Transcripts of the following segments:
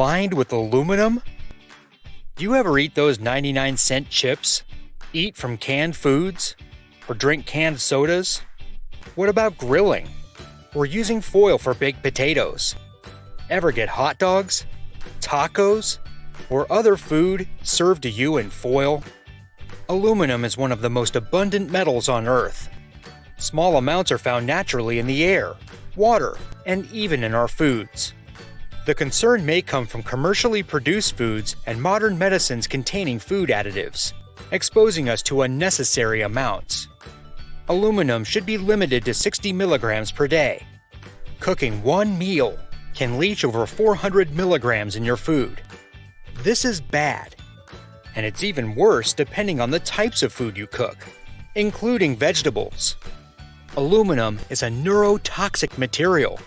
lined with aluminum? Do you ever eat those 99-cent chips? Eat from canned foods? Or drink canned sodas? What about grilling? Or using foil for baked potatoes? Ever get hot dogs, tacos, or other food served to you in foil? Aluminum is one of the most abundant metals on Earth. Small amounts are found naturally in the air, water, and even in our foods. The concern may come from commercially produced foods and modern medicines containing food additives, exposing us to unnecessary amounts. Aluminum should be limited to 60 milligrams per day. Cooking one meal can leach over 400 milligrams in your food. This is bad. And it's even worse depending on the types of food you cook, including vegetables. Aluminum is a neurotoxic material.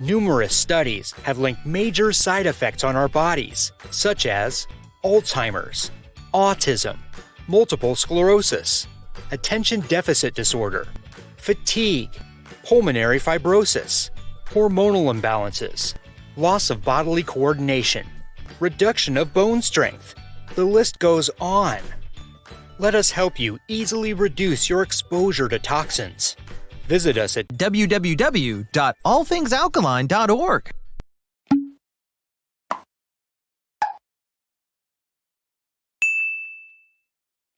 Numerous studies have linked major side effects on our bodies, such as Alzheimer's, autism, multiple sclerosis, attention deficit disorder, fatigue, pulmonary fibrosis, hormonal imbalances, loss of bodily coordination, reduction of bone strength. The list goes on. Let us help you easily reduce your exposure to toxins. Visit us at www.allthingsalkaline.org.